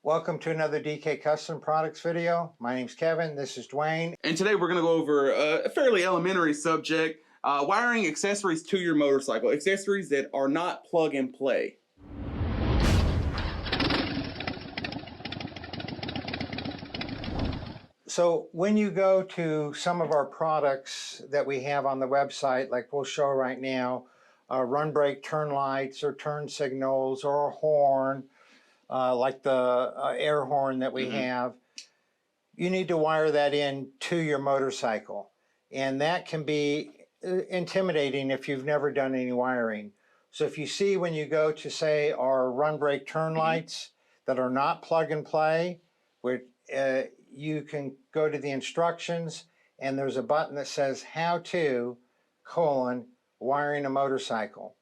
Welcome to another DK Custom Products video. My name's Kevin, this is Dwayne. And today we're going to go over a fairly elementary subject, wiring accessories to your motorcycle, accessories that are not plug and play. So when you go to some of our products that we have on the website, like we'll show right now, run brake turn lights or turn signals or a horn, like the air horn that we have, you need to wire that in to your motorcycle. And that can be intimidating if you've never done any wiring. So if you see when you go to, say, our run brake turn lights that are not plug and play, where you can go to the instructions and there's a button that says how to, wiring a motorcycle.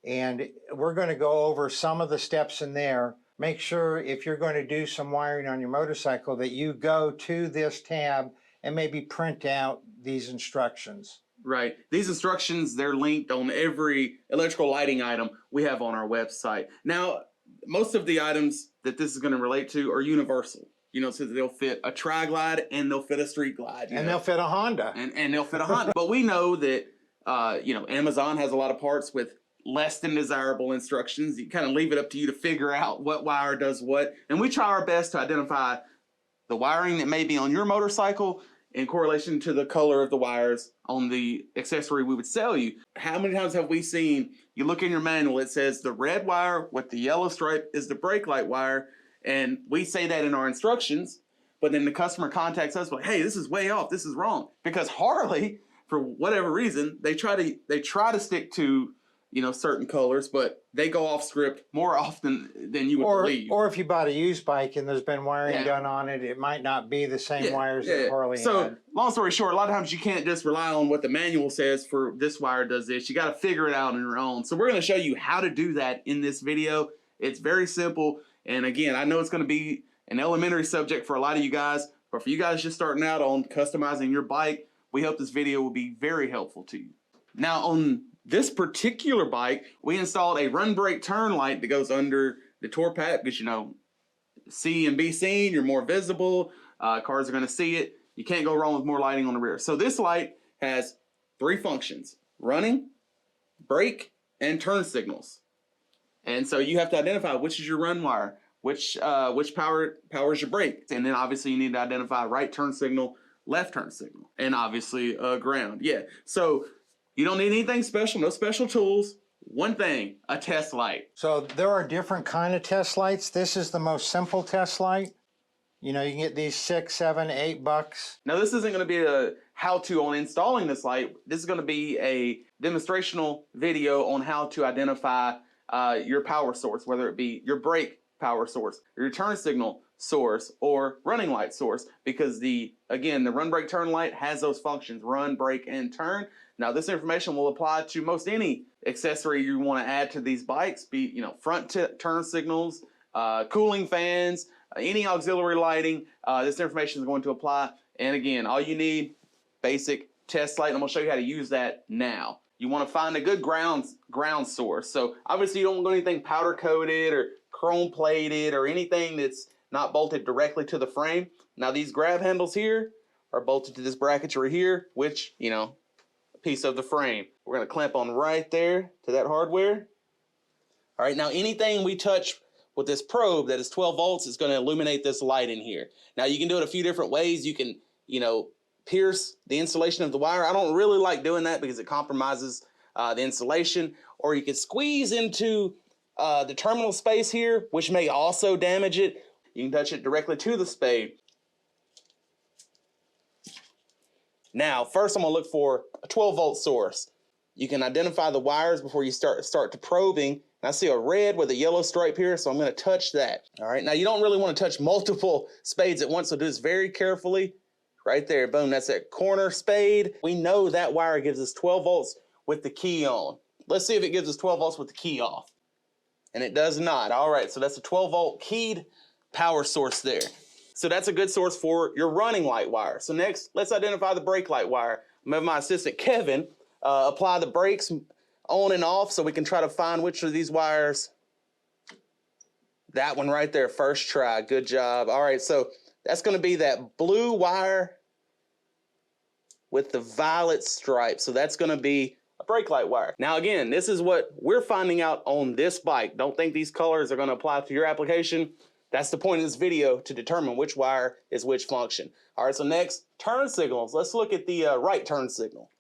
And we're going to go over some of the steps in there. Make sure if you're going to do some wiring on your motorcycle that you go to this tab and maybe print out these instructions. Right. These instructions, they're linked on every electrical lighting item we have on our website. Now, most of the items that this is going to relate to are universal. You know, so they'll fit a tri-glide and they'll fit a street glide. And they'll fit a Honda. And they'll fit a Honda. But we know that, Amazon has a lot of parts with less than desirable instructions. You kind of leave it up to you to figure out what wire does what. And we try our best to identify the wiring that may be on your motorcycle in correlation to the color of the wires on the accessory we would sell you. How many times have we seen, you look in your manual, it says the red wire with the yellow stripe is the brake light wire, and we say that in our instructions, but then the customer contacts us like, hey, this is way off, this is wrong. Because Harley, for whatever reason, they try to stick to, certain colors, but they go off script more often than you would believe. Or if you bought a used bike and there's been wiring done on it, it might not be the same wires that Harley had. So, long story short, a lot of times you can't just rely on what the manual says for this wire does this. You got to figure it out on your own. So we're going to show you how to do that in this video. It's very simple. And again, I know it's going to be an elementary subject for a lot of you guys, but for you guys just starting out on customizing your bike, we hope this video will be very helpful to you. Now, on this particular bike, we installed a run brake turn light that goes under the Tour-Pak because, see and be seen, you're more visible, cars are going to see it. You can't go wrong with more lighting on the rear. So this light has three functions: running, brake, and turn signals. And so you have to identify which is your run wire, which powers your brake. And then obviously you need to identify right turn signal, left turn signal, and obviously ground. Yeah, so you don't need anything special, no special tools. One thing, a test light. So there are different kind of test lights. This is the most simple test light. You can get these $6, $7, $8. Now this isn't going to be a how-to on installing this light. This is going to be a demonstrational video on how to identify your power source, whether it be your brake power source, your turn signal source, or running light source, because the run brake turn light has those functions: run, brake, and turn. Now this information will apply to most any accessory you want to add to these bikes, be front turn signals, cooling fans, any auxiliary lighting. This information is going to apply. And again, all you need, basic test light. And I'm going to show you how to use that now. You want to find a good ground source. So obviously you don't want anything powder coated or chrome plated or anything that's not bolted directly to the frame. Now these grab handles here are bolted to this bracketry here, which, a piece of the frame. We're going to clamp on right there to that hardware. All right, now anything we touch with this probe that is 12 volts is going to illuminate this light in here. Now you can do it a few different ways. You can, pierce the insulation of the wire. I don't really like doing that because it compromises the insulation. Or you can squeeze into the terminal space here, which may also damage it. You can touch it directly to the spade. Now, first I'm going to look for a 12-volt source. You can identify the wires before you start to probing. And I see a red with a yellow stripe here, so I'm going to touch that. All right, now you don't really want to touch multiple spades at once, so do this very carefully. Right there, boom, that's that corner spade. We know that wire gives us 12 volts with the key on. Let's see if it gives us 12 volts with the key off. And it does not. All right, so that's a 12-volt keyed power source there. So that's a good source for your running light wire. So next, let's identify the brake light wire. I'm going to have my assistant, Kevin, apply the brakes on and off so we can try to find which of these wires That one right there, first try. Good job. All right, so that's going to be that blue wire with the violet stripe. So that's going to be a brake light wire. Now, again, this is what we're finding out on this bike. Don't think these colors are going to apply to your application. That's the point of this video, to determine which wire is which function. All right, so next, turn signals. Let's look at the right turn signal.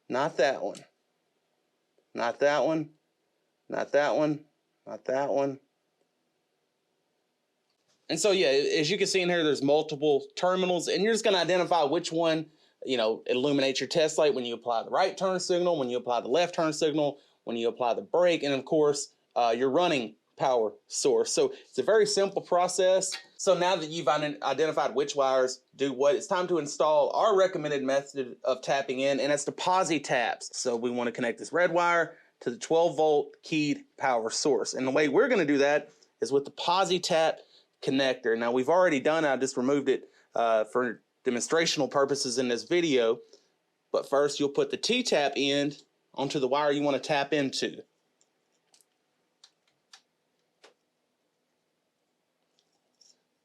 Not that one. Not that one. Not that one. Not that one. And so, yeah, as you can see in here, there's multiple terminals, and you're just going to identify which one, you know, illuminates your test light when you apply the right turn signal, when you apply the left turn signal, when you apply the brake, and of course, your running power source. So it's a very simple process. So now that you've identified which wires do what, it's time to install our recommended method of tapping in, and that's the posi-taps. So we want to connect this red wire to the 12-volt keyed power source. And the way we're going to do that is with the posi-tap connector. Now, we've already done it. I just removed it for demonstrational purposes in this video. But first, you'll put the T-tap end onto the wire you want to tap into.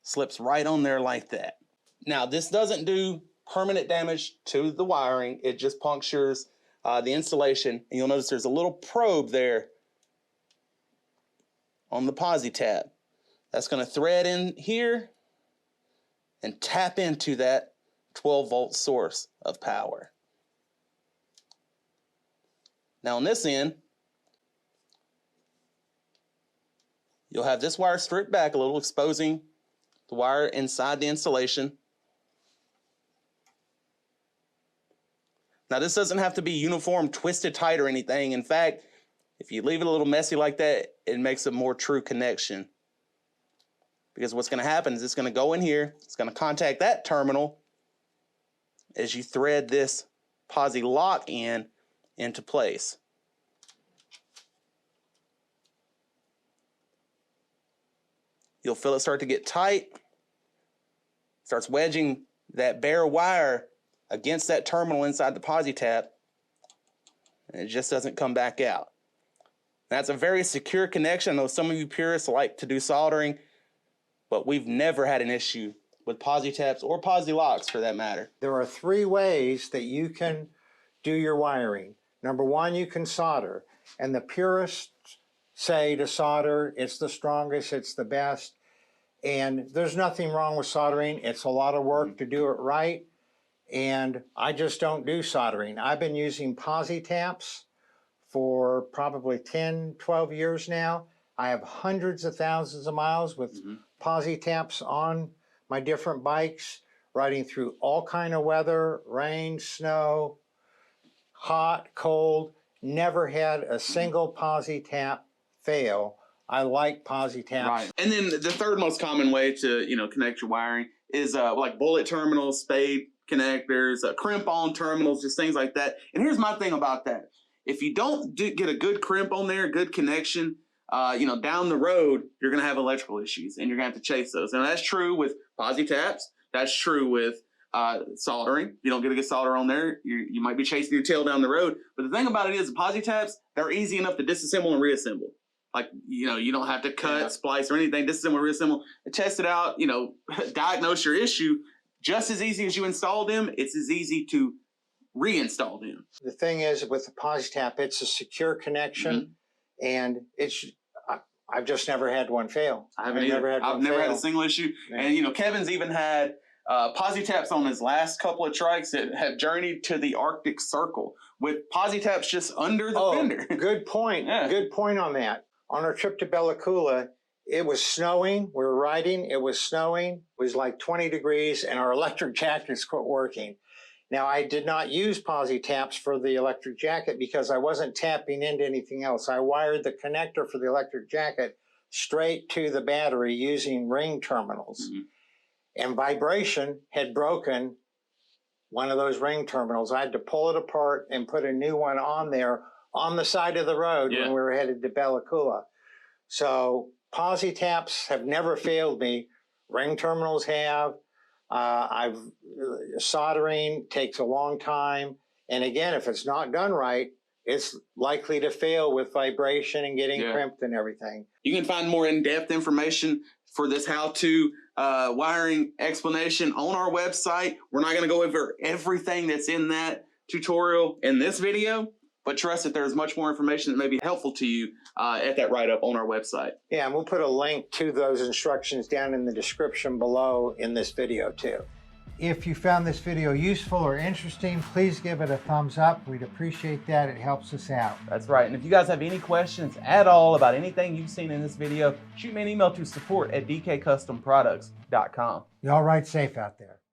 Slips right on there like that. Now, this doesn't do permanent damage to the wiring. It just punctures the insulation. And you'll notice there's a little probe there on the posi-tap. That's going to thread in here and tap into that 12-volt source of power. Now on this end, you'll have this wire stripped back a little, exposing the wire inside the insulation. Now this doesn't have to be uniform, twisted tight or anything. In fact, if you leave it a little messy like that, it makes a more true connection. Because what's going to happen is it's going to go in here, it's going to contact that terminal as you thread this posi-lok into place. You'll feel it start to get tight, starts wedging that bare wire against that terminal inside the posi-tap, and it just doesn't come back out. That's a very secure connection. I know some of you purists like to do soldering, but we've never had an issue with posi-taps or posi-loks for that matter. There are 3 ways that you can do your wiring. Number 1, you can solder. And the purists say to solder, it's the strongest, it's the best. And there's nothing wrong with soldering. It's a lot of work to do it right. And I just don't do soldering. I've been using posi-taps for probably 10, 12 years now. I have hundreds of thousands of miles with posi-taps on my different bikes, riding through all kind of weather, rain, snow, hot, cold. Never had a single posi-tap fail. I like posi-taps. Right. And then the third most common way to connect your wiring is like bullet terminals, spade connectors, crimp-on terminals, just things like that. And here's my thing about that. If you don't get a good crimp on there, good connection, down the road, you're going to have electrical issues and you're going to have to chase those. And that's true with posi-taps. That's true with soldering. If you don't get a good solder on there, you might be chasing your tail down the road. But the thing about it is the posi-taps, they're easy enough to disassemble and reassemble. Like, you don't have to cut, splice, or anything. Disassemble, reassemble, test it out, diagnose your issue. Just as easy as you install them, it's as easy to reinstall them. The thing is, with the posi-tap, it's a secure connection, and I've just never had one fail. I've never had a single issue. Yeah. And Kevin's even had posi-taps on his last couple of trikes that have journeyed to the Arctic Circle with posi-taps just under the fender. Good point. Yeah. Good point on that. On our trip to Bella Coola, it was snowing. We were riding. It was snowing. It was like 20 degrees, and our electric jackets quit working. Now, I did not use posi-taps for the electric jacket because I wasn't tapping into anything else. I wired the connector for the electric jacket straight to the battery using ring terminals. And vibration had broken one of those ring terminals. I had to pull it apart and put a new one on there on the side of the road when we were headed to Bella Coola. So posi-taps have never failed me. Ring terminals have. Soldering takes a long time. And again, if it's not done right, it's likely to fail with vibration and getting crimped and everything. You can find more in-depth information for this how-to wiring explanation on our website. We're not going to go over everything that's in that tutorial in this video, but trust that there's much more information that may be helpful to you at that write-up on our website. Yeah, and we'll put a link to those instructions down in the description below in this video too. If you found this video useful or interesting, please give it a thumbs up. We'd appreciate that. It helps us out. That's right. And if you guys have any questions at all about anything you've seen in this video, shoot me an email to support@dkcustomproducts.com. Y'all ride safe out there.